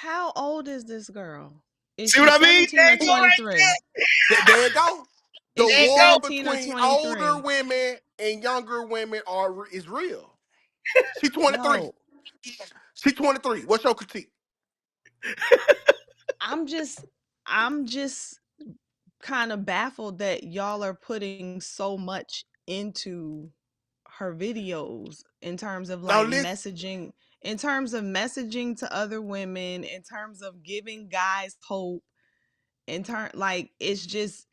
How old is this girl? Is See she what I mean? 17 There or you go right 23? There you go. The Is she war 17 or between older 23? women and younger women is real. She 23. Yo, She 23. What's your critique? I'm just I'm just kind of baffled that y'all are putting so much into her videos in terms of Now like listen. messaging to other women, in terms of giving guys hope, like it's just,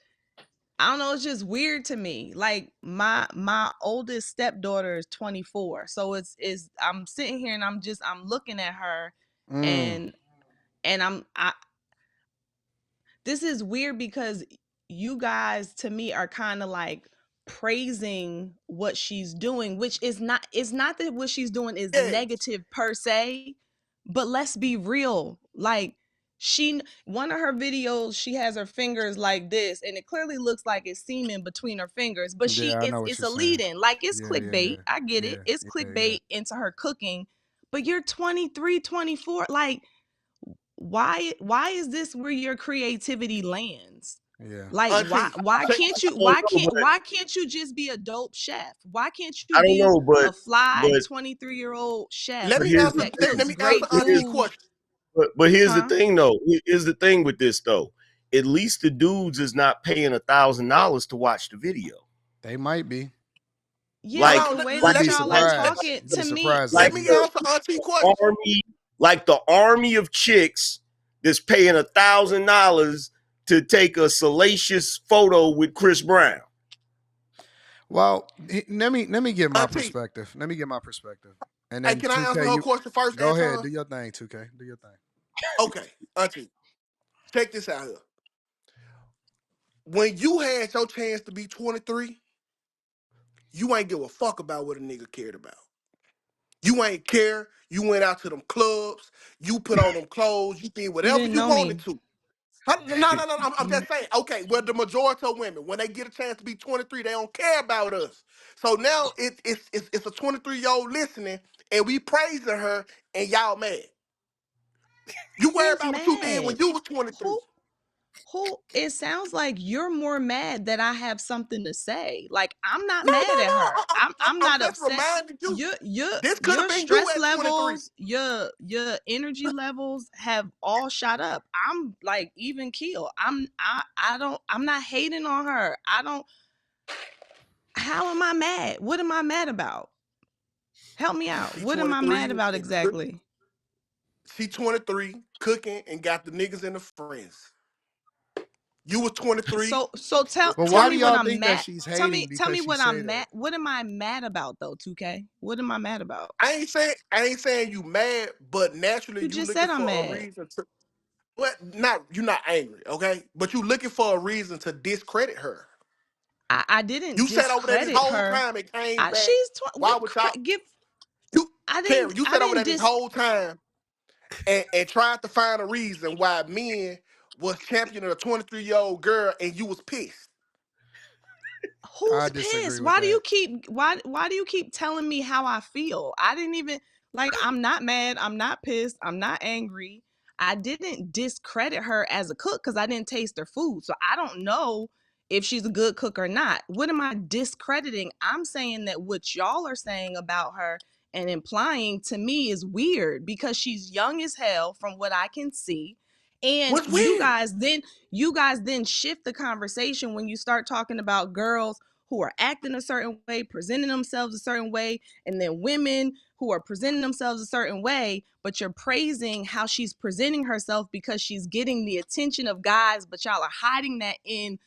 I don't know, it's just weird to me. Like my oldest stepdaughter is 24. So it's I'm sitting here and I'm looking at her, Mm. and I this is weird because you guys to me are kind of like praising what she's doing, which is not, it's not that what she's doing is Yes. negative per se, but let's be real. Like, one of her videos, she has her fingers like this and it clearly looks like it's semen between her fingers, but Yeah, I know what it's you're a saying. lead in, like it's Yeah, yeah, clickbait. yeah. I get it, Yeah, it's yeah, yeah. clickbait into her cooking. But you're 23, 24. Like, why is this where your creativity lands? Yeah. Like, Auntie, check, why can't you just be a dope chef? Why can't you I don't be know, a fly but 23-year-old chef let but me here's answer the that let cooks me but answer great Auntie's here's food? question. but here's the Huh? thing though. Here's the thing with this though. At least the dudes is not paying $1,000 to watch the video. They might be. Yeah, Hold Like but on, the way like You'd that be y'all like are surprised. talking You'd be to me, surprised, like let OG. me the answer Auntie's question. army, like the army of chicks that's paying $1,000 to take a salacious photo with Chris Brown. Well, let me give my Auntie, perspective. Let me give my perspective. And hey, then can I answer 2K, her you question first, go ahead, Anton? do your thing, 2K. Do your thing. Okay, Auntie, check this out here. When you had your chance to be 23, you ain't give a fuck about what a nigga cared about. You ain't care. You went out to them clubs. You put on them clothes. You did you whatever didn't you know wanted me. to. No. I'm You just saying. Okay, well, the majority of women, when they get a chance to be 23, they don't care about us. So now it's a 23-year-old listening, and we praising her, and y'all mad. You worry who's about what you did when mad? you was 23. Who It sounds like you're more mad that I have something to say. Like, I'm not No, mad no, at no. her. I'm I'm not just upset. reminding you. Your your This could have your been you stress at 23. levels, your energy levels have all shot up. I'm like even keel. I'm not hating on her. I don't How am I mad? What am I mad about? Help me out. She What am I mad 23 about and cook. exactly? She 23 cooking and got the niggas and the friends. You was 23. So But tell why do me what y'all I'm think that mad. she's Tell hating me tell because me she what say I'm that? mad. What am I mad about though, 2K? What am I mad about? I ain't saying you mad, but naturally You you just looking said I'm for a mad. reason to. Well, not you're not angry, okay? But you looking for a reason to discredit her. I didn't You sat over there this discredit whole her. time and came back. She's Why would y'all? give. You, Keri, you I sat over didn't there this dis. whole time and tried to find a reason why men was championing a 23-year-old girl and you was pissed. I Who's disagree pissed? with that. Why do you keep telling me how I feel? I didn't even, like, I'm not mad, I'm not pissed, I'm not angry. I didn't discredit her as a cook because I didn't taste her food. So I don't know if she's a good cook or not. What am I discrediting? I'm saying that what y'all are saying about her and implying to me is weird because she's young as hell from what I can see. And What's weird? you guys then shift the conversation when you start talking about girls who are acting a certain way, presenting themselves a certain way, and then women who are presenting themselves a certain way, but you're praising how she's presenting herself because she's getting the attention of guys, but y'all are hiding that in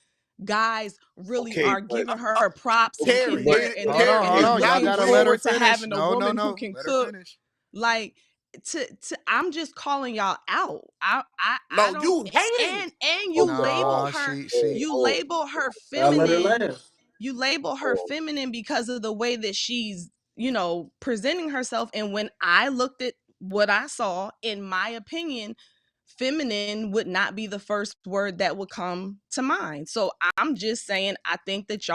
guys really Okay, are but giving her props and Keri, can but they're it, and Hold they're on, Keri, and hold they're it's on. Y'all not looking gotta let her forward weird. to finish. having a No, no, woman who no. can Let her cook. finish. Like, to I'm just calling y'all out. I No, don't. you hating. And hold Nah, you label her Gotta let her feminine. laugh. You label her feminine because of the way that she's, presenting herself. And when I looked at what I saw, in my opinion, feminine would not be the first word that would come to mind. So I'm just saying, I think that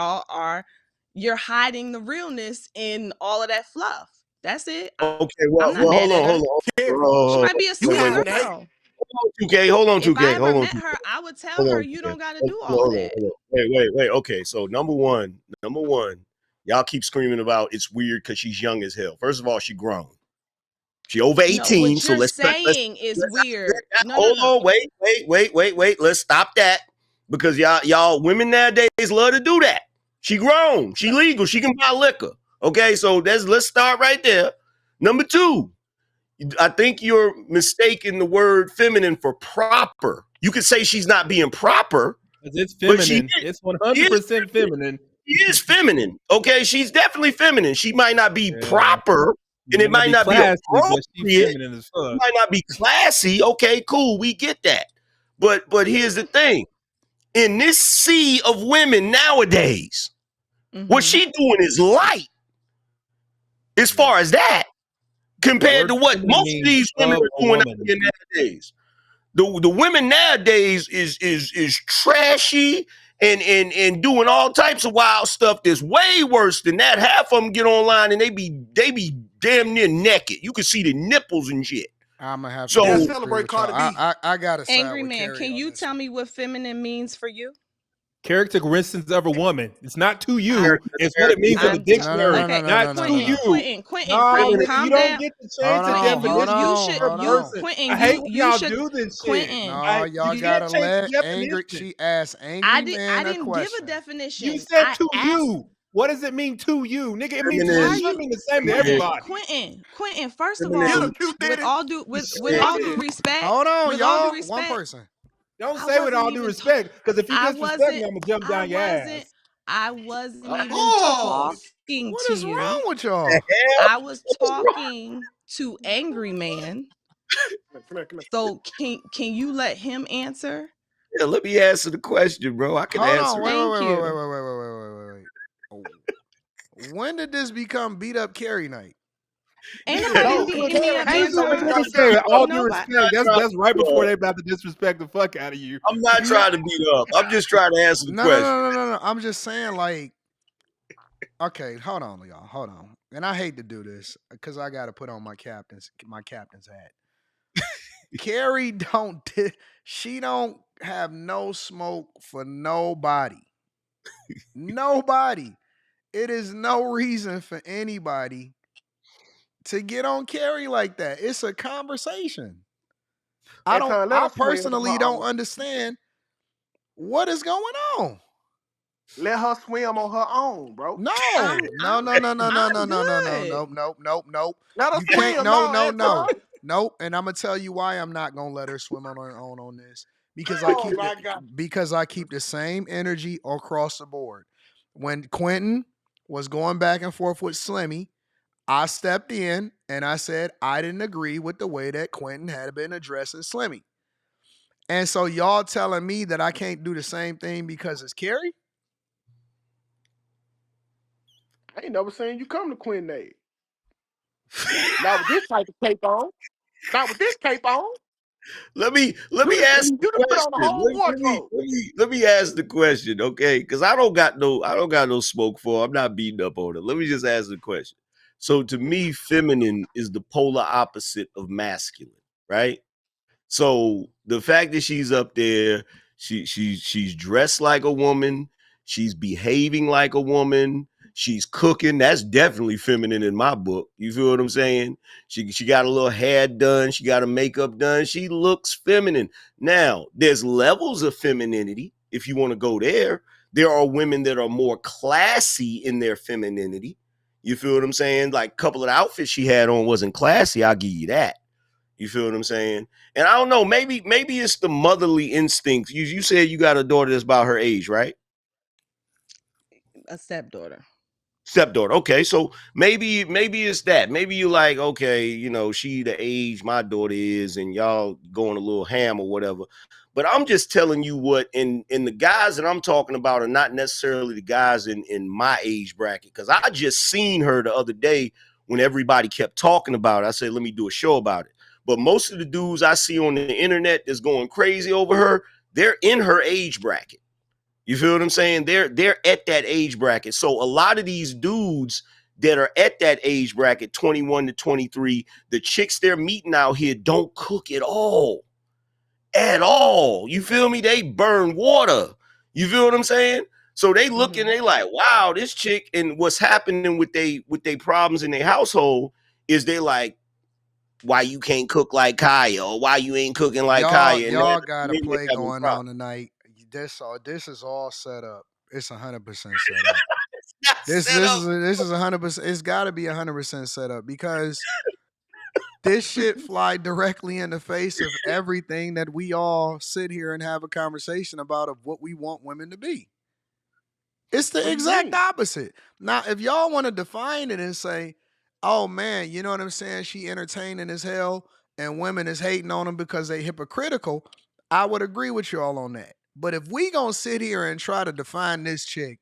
you're hiding the realness in all of that fluff. That's it. okay, I'm well, not hold mad on, at her. hold on. Keri, She Hold might be a you sweet wait, hiding the hate. girl. Hold on, If 2K. I ever Hold on, met 2K. her, I would tell Hold her on, you 2K. don't got to Hold do on, all hold on, that. hold on. Wait. Okay, so number one, y'all keep screaming about it's weird because she's young as hell. First of all, she grown. She over No, 18, what so you're let's saying is let's weird. No, no, hold no. on, wait. Let's stop that because y'all women nowadays love to do that. She grown, she No. legal, she can buy liquor. Okay, so let's start right there. Number two, I think you're mistaking the word feminine for proper. You could say she's not being proper, It's but feminine. It's she is 100% feminine. she is feminine. Okay, she's definitely feminine. She might not be Yeah. proper, and it Might not might be not be classy, but she appropriate. feminine as It fuck. might not be classy. Okay, cool, we get that. But here's the thing: in this sea of women nowadays, what Mm-hmm. she doing is light as Yeah. far as that The compared word to what feminine most of means these women of are a doing out woman. here nowadays. The women nowadays is trashy and doing all types of wild stuff that's way worse than that. Half of them get online and they be damn near naked. You can see the nipples and shit. I'm gonna have to They'll So disagree celebrate with y'all. Cardi B. I gotta side Angry with man, Keri can on you this tell one. me what feminine means for you? Characteristics of a woman. It's not to I, you. It's what it means in the I'm dictionary. okay. Not to Quentin, No. you. Quentin, Quentin, Nah, Quentin, nigga, you calm don't down. get to change Hold the Quentin, on, hold definition you of on, should a hold you on. person. Quentin, I hate when you y'all should do this shit. Quentin. No, You y'all can't gotta change let the angry. definition. She asked angry I man a didn't give a question. You definition. said I to asked you. What does it mean to you? Nigga, it means why it are feminine, should you mean the same to feminine, everybody. Quentin, first of Get all, her, feminine, Q with Diddy. all due with feminine. all due respect, Hold on, with all due y'all. One respect, person. Don't I say with wasn't all due even respect, because if you I disrespect me, wasn't I'm gonna jump I down your wasn't ass. I wasn't even Pause. talking What to is wrong you. with The y'all? hell? I was talking to Angry Man. Come here. So can you let him answer? Yeah, let me answer the question, bro. I can Hold on. answer Wait, it. wait, Thank wait, wait, wait, you. wait, wait, wait, wait, wait, wait. Oh, when did this become beat up Keri night? Ain't Nigga, nobody No, we because beating me Karen up hates this on Nigga, when you time. nigga guys say dirty. with all due Nobody. respect. not trying That's right to before they about to disrespect the fuck out of you. I'm not trying to beat up. I'm just trying to answer the No, no, question. no, no, no, no. I'm just saying, like, okay, hold on, y'all. Hold on. And I hate to do this because I gotta put on my captain's hat. Keri she don't have no smoke for nobody. Nobody. It is no reason for anybody to get on Keri like that. It's a conversation. Anton, let I her swim on her personally don't own. understand what is going on. Let her swim on her own, bro. No, no, no, no, no, no, I'm no, no, no, no, good. nope, nope, nope, nope. Let her You can't. swim No, now, no, no, Anton. nope. And I'm gonna tell you why I'm not gonna let her swim on her own on this Oh my God. because I keep the same energy across the board. When Quentin was going back and forth with Slimmy, I stepped in and I said I didn't agree with the way that Quentin had been addressing Slimmy. And so y'all telling me that I can't do the same thing because it's Keri? I ain't never seen you come to Quinn Day. Not with this type of cape on. Not with this cape on. Let me ask You the done put on the question. whole wardrobe. Let me ask the question, okay? Because I don't got no smoke for her. I'm not beating up on her. Let me just ask the question. So to me, feminine is the polar opposite of masculine, right? So the fact that she's up there, she's dressed like a woman, she's behaving like a woman, she's cooking. That's definitely feminine in my book. You feel what I'm saying? She got a little hair done, she got her makeup done. She looks feminine. Now, there's levels of femininity if you want to go there. There are women that are more classy in their femininity. You feel what I'm saying? Like a couple of the outfits she had on wasn't classy. I'll give you that. You feel what I'm saying? And I don't know, maybe it's the motherly instincts. You said you got a daughter that's about her age, right? A stepdaughter. Stepdaughter. Okay, so maybe it's that. Maybe you like, okay, she the age my daughter is, and y'all going a little ham or whatever. But I'm just telling you what, in the guys that I'm talking about are not necessarily the guys in my age bracket. Because I just seen her the other day when everybody kept talking about it. I said, let me do a show about it. But most of the dudes I see on the internet that's going crazy over her, they're in her age bracket. You feel what I'm saying? They're at that age bracket. So a lot of these dudes that are at that age bracket, 21 to 23, the chicks they're meeting out here don't cook at all. at all. You feel me? They burn water. You feel what I'm saying? So they looking, Mhm. they like, wow, this chick, and what's happening with they problems in their household is they like, why you can't cook like Kaya, or why you ain't cooking like Kaya, and Y'all got a then they play having going problems. on tonight. This is all set up. It's 100% set up. Not set up. This is 100%. It's got to be 100% set up because this shit fly directly in the face of everything that we all sit here and have a conversation about of what we want women to be. It's the What do you exact mean? opposite. Now, if y'all want to define it and say, "Oh man, you know what I'm saying? She entertaining as hell, and women is hating on them because they hypocritical," I would agree with y'all on that. But if we gonna sit here and try to define this chick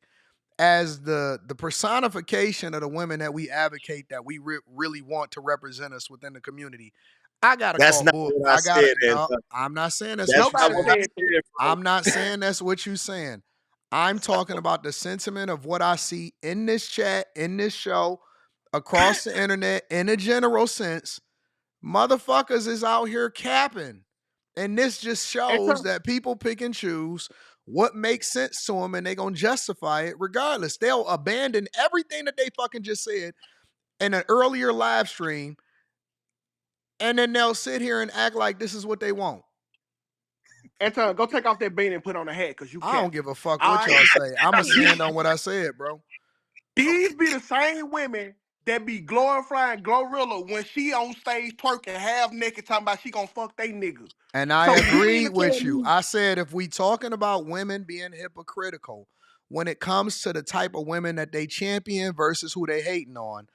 as the personification of the women that we advocate that we really want to represent us within the community, I gotta That's call not bull. what I I gotta said, no. Anton. I'm not saying that's That's what you're not Nobody what saying. I said that. said, bro. I'm not saying that's what you're saying. I'm talking about the sentiment of what I see in this chat, in this show, across the internet, in a general sense. Motherfuckers is out here capping. And this just shows Anton, that people pick and choose what makes sense to them and they're going to justify it regardless. They'll abandon everything that they fucking just said in an earlier live stream and then they'll sit here and act like this is what they want. Anton, go take off that bean and put on a hat because you I don't cap. give a fuck All what right? y'all say. I'm going to These, stand on what I said, bro. these be the same women that be glorifying Glorilla when she on stage twerking half naked talking about she gonna fuck they nigga. And I So you mean agree to tell with you. me I said if we talking about women being hypocritical when it comes to the type of women that they champion versus who they hating on,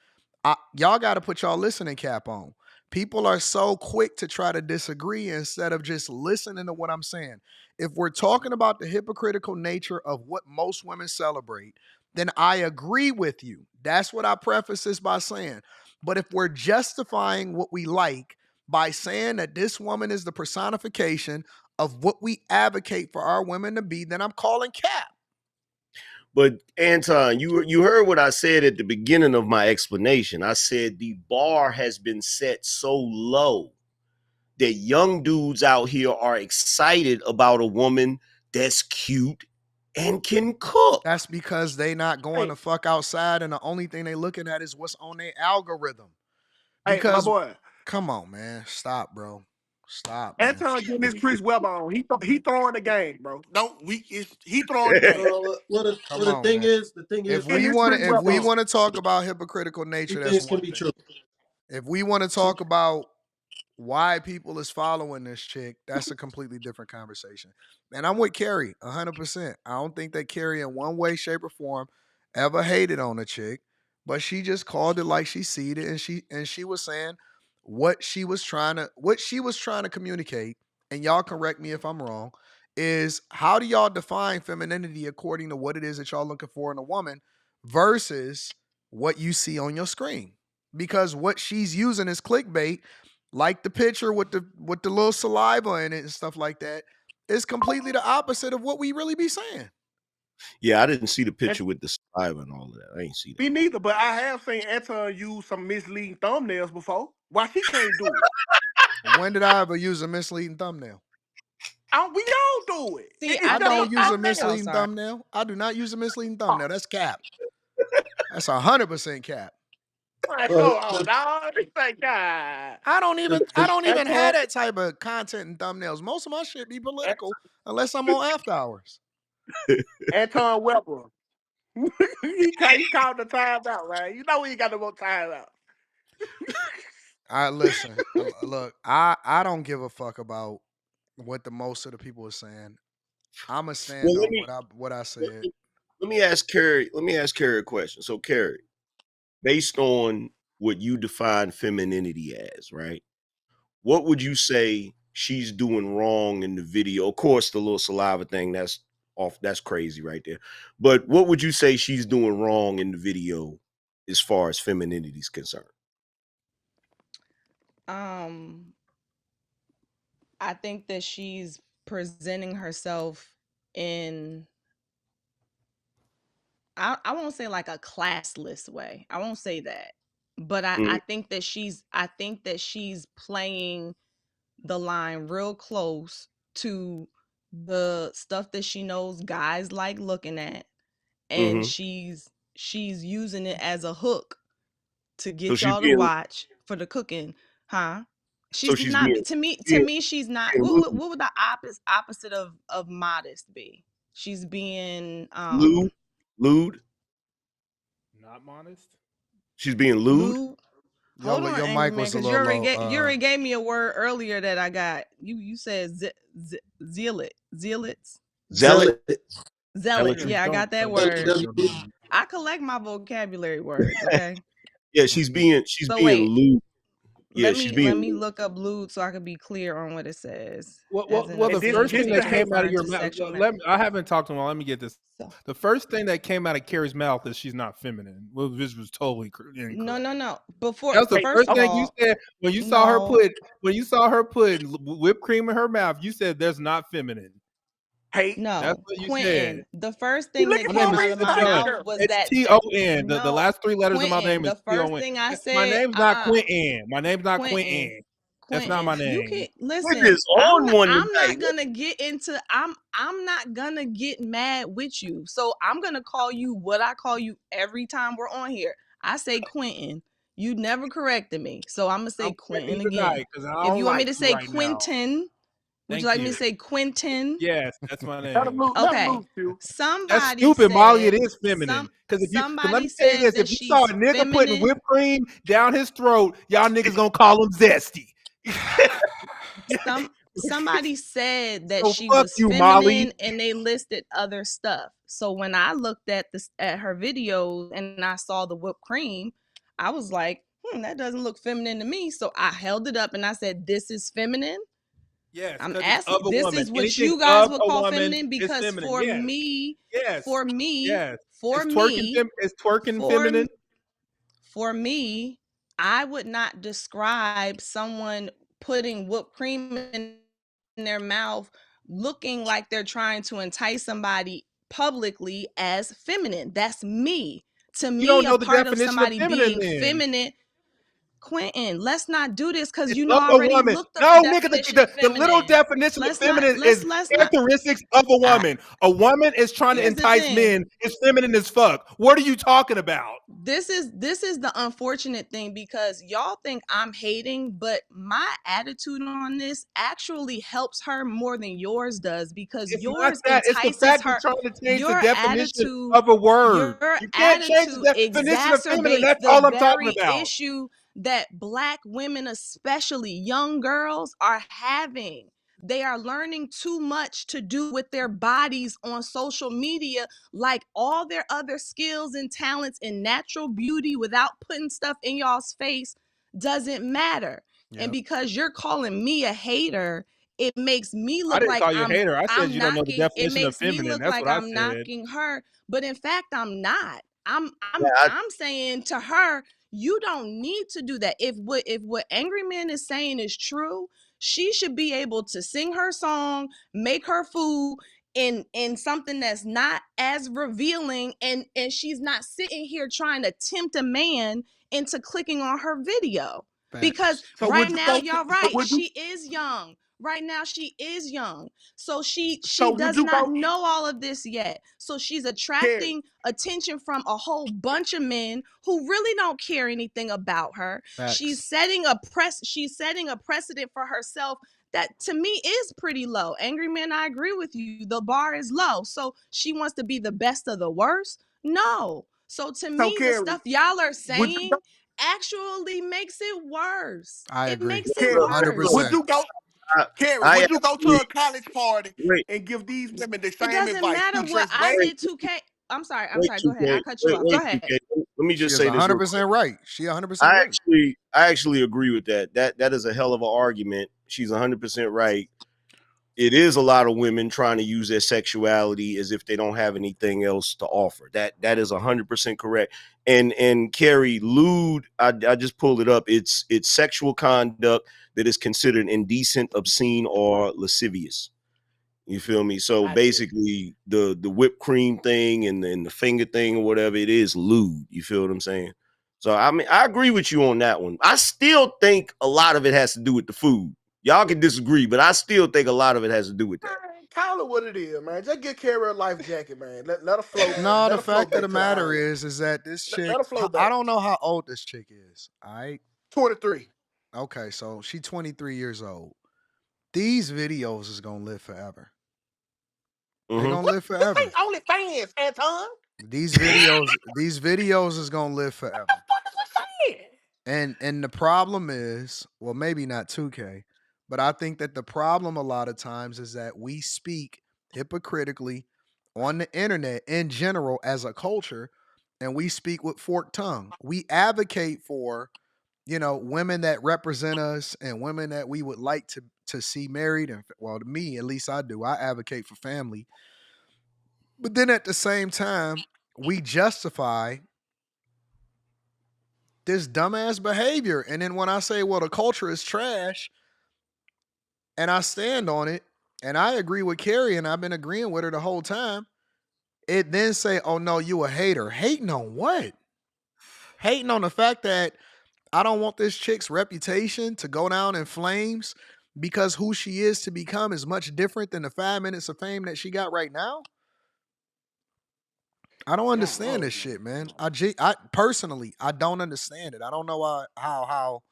y'all got to put y'all listening cap on. People are so quick to try to disagree instead of just listening to what I'm saying. If we're talking about the hypocritical nature of what most women celebrate, then I agree with you. That's what I preface this by saying. But if we're justifying what we like by saying that this woman is the personification of what we advocate for our women to be, then I'm calling cap. But Anton, you heard what I said at the beginning of my explanation. I said the bar has been set so low that young dudes out here are excited about a woman that's cute and can cook. That's because they not going hey, to fuck outside and the only thing they looking at is what's on their algorithm. hey, my Because boy, come on, man. Stop, bro. Stop, man. Anton getting this Chris Webber on. He throwing the game, bro. Don't we he throwing the game. Come on, man. the thing If is, Getting we this want Chris to if Webber we on. want to talk about hypocritical nature, two that's things can one be thing. true. If we want to talk about why people is following this chick, that's a completely different conversation. And I'm with Keri 100%. I don't think that Keri in one way, shape, or form ever hated on a chick, but she just called it like she seed it, and she was saying what she was trying to communicate, and y'all correct me if I'm wrong, is how do y'all define femininity according to what it is that y'all looking for in a woman versus what you see on your screen? Because what she's using is clickbait, like the picture with the little saliva in it and stuff like that, is completely the opposite of what we really be saying. Yeah, I didn't see the And picture with the saliva and all of that. I ain't see that. me neither, but I have seen Anton use some misleading thumbnails before. Why she can't do it? When did I ever use a misleading thumbnail? We all do it. See, It's I I just a don't think use I a oh thumbnail. misleading sorry. thumbnail. I do not use a misleading Oh, thumbnail. That's cap. That's 100% cap. man, come Well, on, dog. This ain't God. I don't even Anton, have that type of content in thumbnails. Most of my shit be political unless I'm on after hours. Anton Weber. He called the time out, man. You know we ain't got no more time out. I listen. Look, I don't give a fuck about what the most of the people are saying. I'ma Well, stand on what I let said. me let me ask Carrie. Let me ask Carrie a question. So, Carrie, based on what you define femininity as, right? What would you say she's doing wrong in the video? Of course, the little saliva thing, that's off, that's crazy right there. But what would you say she's doing wrong in the video as far as femininity is concerned? Um, I think that she's presenting herself in I won't say like a classless way. I won't say that. But I Mhm. think that she's playing the line real close to the stuff that she knows guys like looking at, and Mm-hmm. she's using it as a hook to So get she's y'all to being watch for the cooking, huh? so She's she's not being to being, me she's not. being What would the opposite of modest be? She's being lewd. Lewd. Not modest. She's being lewd. lewd. Hold on, Your angry mic man, was a because little low. you already gave me a word earlier that I got. You said zealot, zealots, Zealot. zealot. Yeah, Yeah, I got that word. don't. I collect my vocabulary words. Okay, Yeah, she's being so being wait. lewd. Yeah, she's being Let me lewd. look up lewd so I can be clear on what it says. Well, As in, well, And the this first this thing the that specifically hate. came out of referring your to mouth, sexual. I haven't talked to him. Let me get this. So, The first thing that came out of Keri's mouth is she's not feminine. Well, this was totally incorrect. no. Before, That was the first first of thing you all, said when you saw her no. put whipped cream in her mouth. You said there's not feminine. Hate. That's No, what you said. Quentin. The first You thing that looking My for name a came is out of reason my to hate mouth her. was It's that Ton. The no, last three letters of my Quentin. name is The first Ton. thing I My said, name's not Quentin. My name's not Quentin, Quentin. That's not my Quentin. You name. can It listen. is on one I'm tonight. not gonna get into. I'm not gonna get mad with you. So I'm gonna call you what I call you every time we're on here. I say Quentin. You never corrected me, so I'm gonna say I'm Quentin Quentin again. tonight because I If don't you want me like to you say right now. Quentin, would you Thank like me to you. say Quentin? Yes, that's my Let him name. loose. Let him Okay. loose, you. That's Somebody stupid, Molly. It said is feminine. Because let somebody me tell you said this: that if you saw a she's nigga putting feminine. whipped cream down his throat, y'all niggas gonna call him zesty. Somebody said that So she fuck was you, Molly. feminine and they listed other stuff. So when I looked at her videos and I saw the whipped cream, I was like, that doesn't look feminine to me. So I held it up and I said, this is feminine. Yes, I'm because it's of asking, a this woman. is what Anything you guys of would a call woman feminine, is because feminine. Yes, yes, yes. for It's twerking. me, It's twerking for feminine. for me, I would not describe someone putting whipped cream in their mouth looking like they're trying to entice somebody publicly as feminine. That's me. To You me, don't a know the part of definition of somebody feminine. being Then feminine. Quentin, let's not do this because it's you know of I a already woman. looked up the No, nigga, definition of the literal feminine. definition of feminine is Let's not. characteristics of a woman. A woman is trying to Here's the entice thing. men. It's feminine as fuck. What are you talking about? This is the unfortunate thing, because y'all think I'm hating, but my attitude on this actually helps her more than yours does, because It's not yours that. It's the entices fact you're her. trying to change the Your definition attitude of a word. your You can't change attitude the definition of feminine. exacerbates That's the all I'm talking very about. issue that Black women, especially young girls, are having. They are learning too much to do with their bodies on social media, like all their other skills and talents and natural beauty without putting stuff in y'all's face doesn't matter. And Yep. because you're calling me a hater, it makes me I look didn't like call you a hater. I said I'm you don't know the knocking. It definition of makes me feminine. look That's like what I I'm said. knocking her, but in fact I'm not. Yeah, I, I'm saying to her, you don't need to do that. If what Angry Man is saying is true, she should be able to sing her song, make her food in something that's not as revealing, and she's not sitting here trying to tempt a man into clicking on her video. Because Facts. So right would you now, go? y'all So right, would you? she is young. Right now she is young. So So she would does you not go, know all of this yet. So she's Keri? attracting attention from a whole bunch of men who really don't care anything about her. Facts. She's setting a precedent for herself that to me is pretty low. Angry Man, I agree with you. The bar is low. So she wants to be the best of the worst? No. So to So me, the Keri, stuff y'all are would you go? saying actually makes it worse. I It agree. makes it Keri, worse. would 100%. you go? I, Keri, I would you go to actually a college party wait, and give these women the It same doesn't advice? matter You what dress I way. wait, did. 2K. I'm wait, sorry. Go ahead. I 2K, cut you off. Go ahead. 2K. Let me She just is say this real quick. 100% right. She 100% right. I actually agree with that. That is a hell of an argument. She's 100% right. It is a lot of women trying to use their sexuality as if they don't have anything else to offer. That is 100% correct. And Keri, lewd, I just pulled it up. It's sexual conduct that is considered indecent, obscene, or lascivious. You feel me? So Gotcha. basically, the whipped cream thing and the finger thing or whatever, it is lewd. You feel what I'm saying? So I mean, I agree with you on that one. I still think a lot of it has to do with the food. Y'all can disagree, but I still think a lot of it has to do with that. Man, call it what it is, man. Just get Keri a life jacket, man. Let her float. No, Let the her float fact of back the to the matter island. is that this chick, Let her float I back. don't know how old this chick is. All right. 23. Okay, so she 23 years old. These videos is gonna live forever. They Mm-hmm. gonna live This forever. ain't OnlyFans, Anton. These videos is gonna live forever. What the fuck is we saying? And the problem is, well, maybe not 2K, but I think that the problem a lot of times is that we speak hypocritically on the internet in general as a culture, and we speak with forked tongue. We advocate for, women that represent us and women that we would like to see married. And well, to me, at least I do. I advocate for family. But then at the same time, we justify this dumbass behavior. And then when I say, well, the culture is trash, and I stand on it, and I agree with Keri, and I've been agreeing with her the whole time, it then say, oh no, you a hater. Hating on what? Hating on the fact that I don't want this chick's reputation to go down in flames because who she is to become is much different than the 5 minutes of fame that she got right now. I don't understand this shit, man. I personally, I don't understand it. I don't know how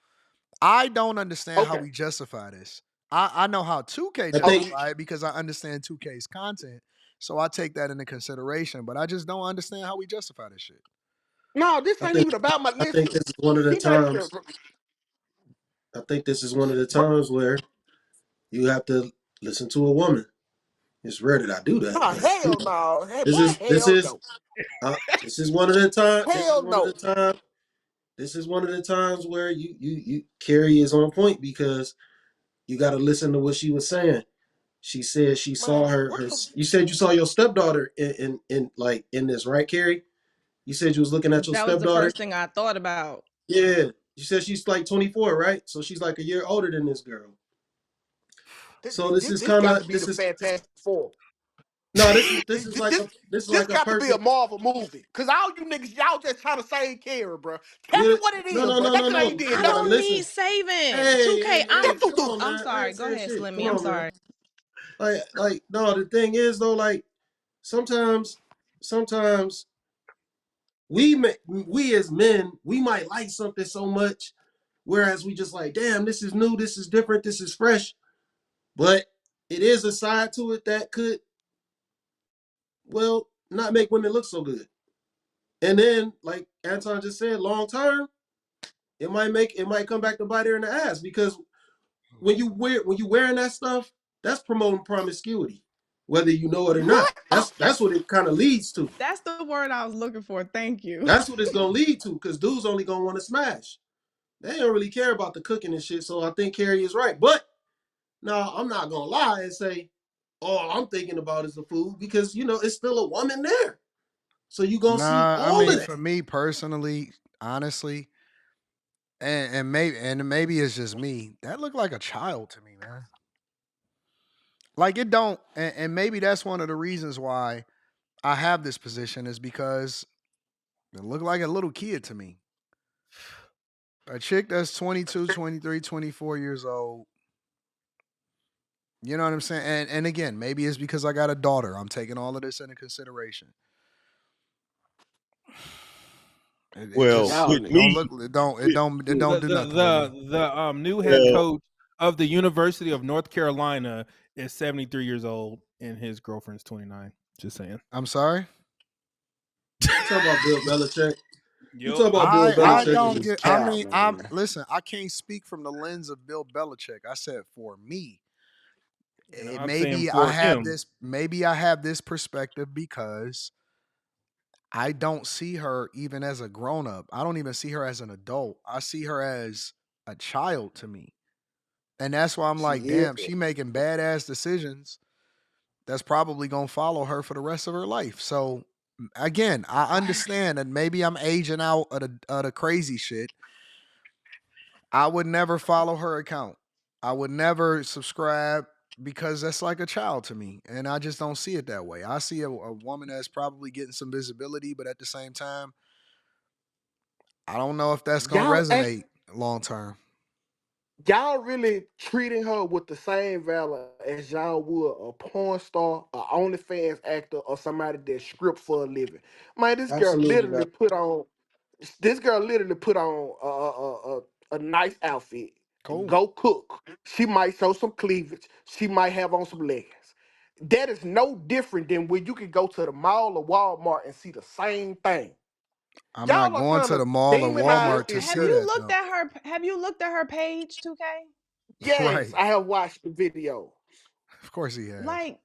I don't understand how Okay. we justify this. I know how 2K I think justify it because I understand 2K's content. So I take that into consideration, but I just don't understand how we justify this shit. No, this I ain't think even about my I think listen. this is one of the He better times. I think this is one of the bro, times where you have to listen to a woman. It's rare that I do that, nah, but hell no. Hey this boy, is this hell is no. this is one of the time. This is Hell one of the no. time. This is one of the times where you Carrie is on point because you got to listen to what she was saying. She said she saw Man, her what her. the You said you saw your stepdaughter in like in this, right, Carrie? You said you was looking at your That was the stepdaughter. first thing I thought about. Yeah. You said she's like 24, right? So she's like a year older than this girl. So this is this kind got of to be the this is Fantastic Four. no this This, is this, like this, this a got to be a perfect. Marvel movie. Cause all you niggas, y'all just trying to save Keri, bro. Tell me Yeah. what it No, is, no, bro. no, That no, shit ain't no. did I Nah, nothing. don't need listen. saving. Hey, 2K, hey, I'm hey, Yes, you come do. on, I'm man. I sorry. ain't Go saying ahead, shit. Slimmy. Come I'm on, man. sorry. No, the thing is though, like sometimes we as men, we might like something so much, whereas we just like, damn, this is new, this is different, this is fresh. But it is a side to it that could, well, not make women look so good. And then, like Anton just said, long term, it might come back to bite her in the ass because when you wearing that stuff, that's promoting promiscuity, whether you know it or not. What? That's what it kind of leads to. That's the word I was looking for. Thank you. That's what it's gonna lead to because dudes only gonna want to smash. They don't really care about the cooking and shit. So I think Carrie is right. But no, I'm not gonna lie and say all I'm thinking about is the food because it's still a woman there. So you gonna see Nah, I all of mean, that. for me personally, honestly, and maybe it's just me. That looked like a child to me, man. Like it don't, and maybe that's one of the reasons why I have this position is because it looked like a little kid to me. A chick that's 22, 23, 24 years old. You know what I'm saying? And again, maybe it's because I got a daughter. I'm taking all of this into consideration. It Well, just Y'all with it niggas. don't me, look it don't it with, don't it with- don't The do the nothing with me. the new head well, coach of the University of North Carolina is 73 years old and his girlfriend's 29. Just saying. I'm sorry. You talk about Bill Belichick. You Yep. talk about Bill I Y'all Belichick niggas don't and is get. I cow, mean, I'm man. listen. I can't speak from the lens of Bill Belichick. I said for me, And it I'm saying maybe I for have him. this. Maybe I have this perspective because I don't see her even as a grown up. I don't even see her as an adult. I see her as a child to me, and that's why I'm She like, is. damn, she making badass decisions. That's probably gonna follow her for the rest of her life. So again, I understand that maybe I'm aging out of the crazy shit. I would never follow her account. I would never subscribe because that's like a child to me. And I just don't see it that way. I see a woman that's probably getting some visibility, but at the same time, I don't know if that's going to Y'all act resonate long term. y'all really treating her with the same valor as y'all would a porn star, a OnlyFans actor, or somebody that script for a living. Man, Absolutely not. This girl literally put on a nice outfit, Cool. go cook. She might show some cleavage. She might have on some leggings. That is no different than when you can go to the mall or Walmart and see the same thing. I'm not Y'all are going trying to to the mall or demonize Walmart to this Have see girl. you that looked though. at her? Have you looked at her page, 2K? Yes, Right. I have watched the video. Of course he has. Like,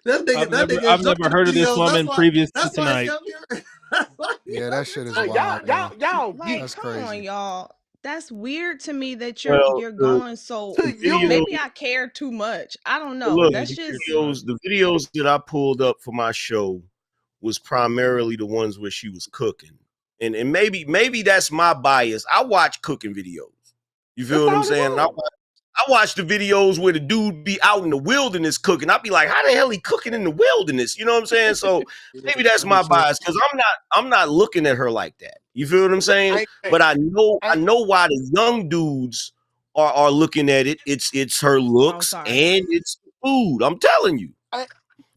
That nigga I've enjoy never the heard of this videos. woman previous to That's why he tonight. up here. That's why he Yeah, up that here shit is Like, talking wild, about it. bro. y'all get That's come on, crazy. y'all. That's weird to me that Well, you're going so. to video, you. Maybe I care too much. I don't know. look, Yeah, That's he cared just too much. the videos that I pulled up for my show was primarily the ones where she was cooking. And maybe that's my bias. I watch cooking videos. You feel That's what I'm all it saying? And was. I watch the videos where the dude be out in the wilderness cooking. I'd be like, how the hell he cooking in the wilderness? You know what I'm saying? So Yeah, maybe that's that be my true. bias because I'm not looking at her like that. You feel what I'm saying? I ain't, But I I, know why the young dudes are looking at it. It's her oh looks sorry. and it's the food. I'm telling you. I,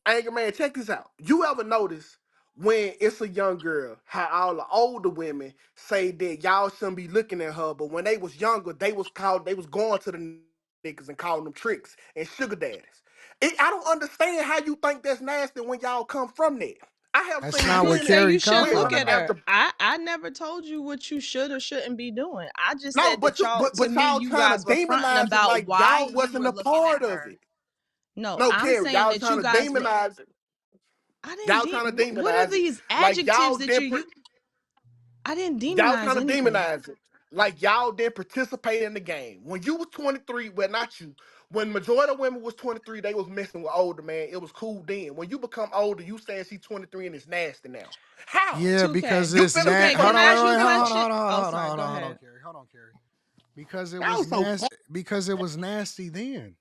Anger man, check this out. You ever notice when it's a young girl, how all the older women say that y'all shouldn't be looking at her, but when they was younger, they was going to the niggas and calling them tricks and sugar daddies. I don't understand how you think that's nasty when y'all come from that. I have That's seen I not where didn't say women, you Keri come shouldn't look from women at though. her. after I never told you what you should or shouldn't be doing. I just no, said that y'all, to but me, y'all you trying to guys were fronting demonize it about like why y'all you wasn't were a looking part at of her. it. No, No, I'm Keri, saying y'all that trying you to guys were. demonize it. I didn't. Y'all trying to What are demonize it. these Like adjectives that you're you? I didn't y'all demonize trying to anything. demonize it. Like y'all didn't participate in the game. When you was 23, well not you. When majority of women was 23, they was messing with older man. It was cool then. When you become older, you saying she's 23 and it's nasty now. How? Yeah, because 2K. You it's finna nat. 2K, become Hold can on, I ask wait, you a wait, nasty hold too. question? on, hold on, Oh, hold on, sorry. hold Go on, hold on, ahead. Keri. Hold on, Keri. Because it Y'all was so nasty. Because it was nasty then.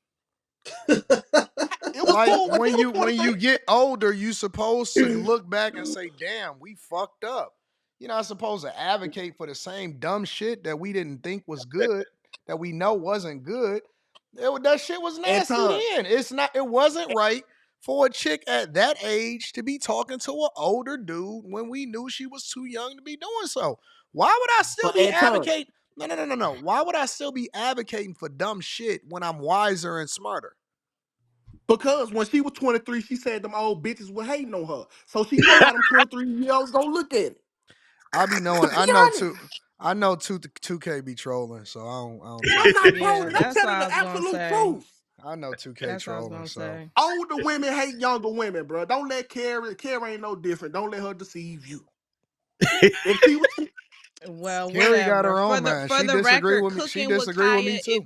it was Like cool when she was when 23. you get older, you supposed to look back and say, "Damn, we fucked up." You're not supposed to advocate for the same dumb shit that we didn't think was good, that we know wasn't good. That shit was nasty Anton, then. It's not. It wasn't right for a chick at that age to be talking to an older dude when we knew she was too young to be doing so. Why would I still but be Anton, advocating? No, no, no, no, no. Why would I still be advocating for dumb shit when I'm wiser and smarter? because when she was 23, she said them old bitches were hating on her. So she know how them 23-year-olds gonna look at it. I be To knowing. be I know honest, two. I know two K be trolling, so I don't take I'm it not serious. Yeah, trolling. I'm that's what telling I the was gonna absolute say. truth. I know 2K That's what I was trolling, gonna so say. Older women hate younger women, bro. Don't let Keri ain't no different. Don't let her deceive you. If she was, Well, Keri got whatever. her own man. For She the disagree record, with me. She cooking with disagree with me Kaya. too.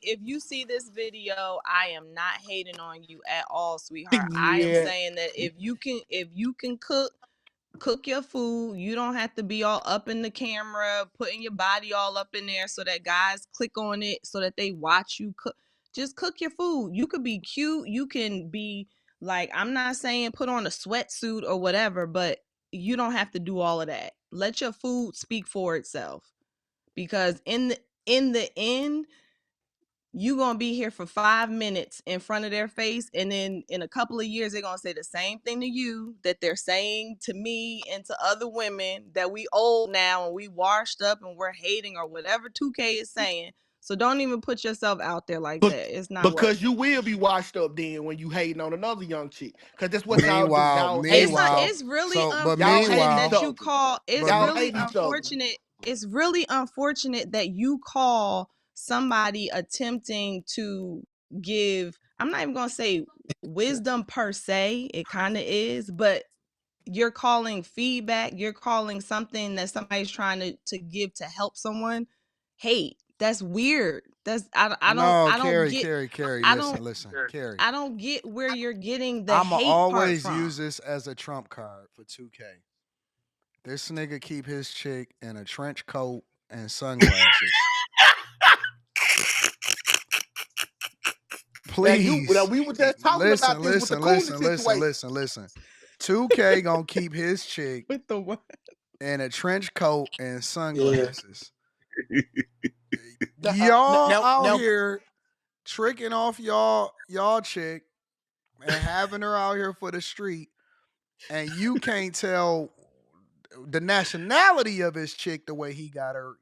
If you see this video, I am not hating on you at all, sweetheart. I am yeah, saying that if you can cook your food. You don't have to be all up in the camera, putting your body all up in there so that guys click on it so that they watch you cook. Just cook your food. You could be cute. You can be like, I'm not saying put on a sweatsuit or whatever, but you don't have to do all of that. Let your food speak for itself. Because in the end, you gonna be here for 5 minutes in front of their face, and then in a couple of years they're gonna say the same thing to you that they're saying to me and to other women, that we old now and we washed up and we're hating or whatever 2K is saying. So don't even put yourself out there like but that. It's not because worth you it. will be washed up then when you hating on another young chick. Cause that's what y'all do. Meanwhile, Y'all hate each other. It's really Y'all hate each meanwhile, unfortunate that you other. call it's but Y'all really hate each other. unfortunate it's really unfortunate that you call somebody attempting to give, I'm not even gonna say wisdom per se, it kind of is, but you're calling feedback, you're calling something that somebody's trying to give to help someone hate. That's weird. That's no, I don't Keri, get Keri, Keri. I don't Listen, Keri. I don't get where you're getting the I'ma hate part always from. use this as a trump card for 2K. This nigga keep his chick in a trench coat and sunglasses. Now Please we were just talking about listen, this with the listen, Cooley listen, listen, situation. listen, listen. 2K gonna keep his chick With the what? in a trench coat and Yeah. sunglasses. Y'all out Now, here tricking off y'all chick and having her out here for the street, and you can't tell the nationality of his chick the way he got her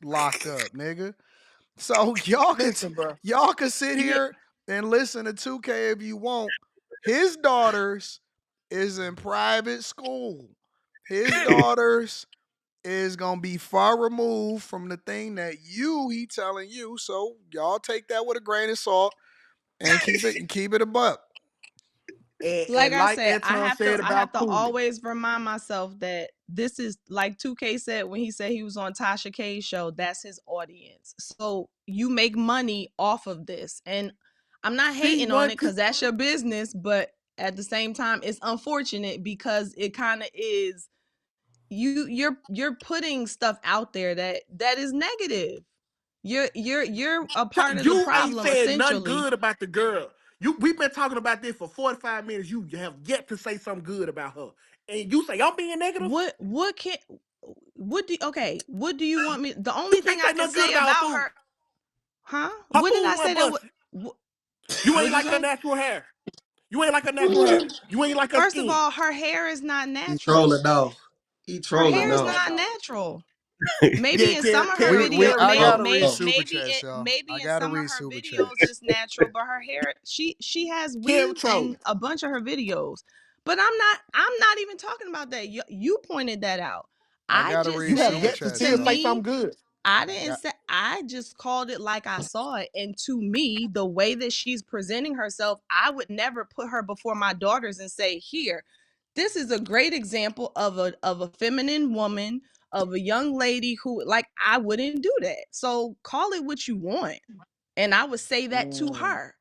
locked up, nigga. So listen, bro. y'all could sit Yeah, here and listen to 2K if you want. His daughters is in private school. His daughters is gonna be far removed from the thing that he telling you. So y'all take that with a grain of salt and keep it a buck. Like and I like said, Anton said I about have to Cooley. always remind myself that this is like 2K said when he said he was on Tasha K's show, that's his audience. So you make money off of this. And I'm not She hating on it wanted because that's your business, but at the same time, it's unfortunate because it kind of is you're putting stuff out there that is negative. You're a part of the you ain't problem said nothing essentially. good about the girl. We've been talking about this for 45 minutes. You have yet to say something good about her. And you say I'm being negative? What can what do you want me the You only thing can't I say can nothing good say about her about food. her, huh? Her What did food I say wasn't that what busted. You ain't what'd you like her say? natural hair. You ain't like her natural hair. You ain't like her First of skin. all, her hair is not He natural. trolling dog. He Her trolling hair is dog. not natural. Yeah, Maybe in some Keri, of her Keri, We video, Keri I know. gotta read super chats, y'all. I maybe in gotta some of read her super videos chats. it's natural, but her hair she has Keri weaves in trolling. a bunch of her videos. But I'm not even talking about that. You pointed that out. I I gotta just You read have super said yet to chats, to still y'all. say something me, good. I I didn't got say I just called it like I saw it. And to me, the way that she's presenting herself, I would never put her before my daughters and say, here, this is a great example of a feminine woman, of a young lady who like I wouldn't do that. So call it what you want. And I would say that to her.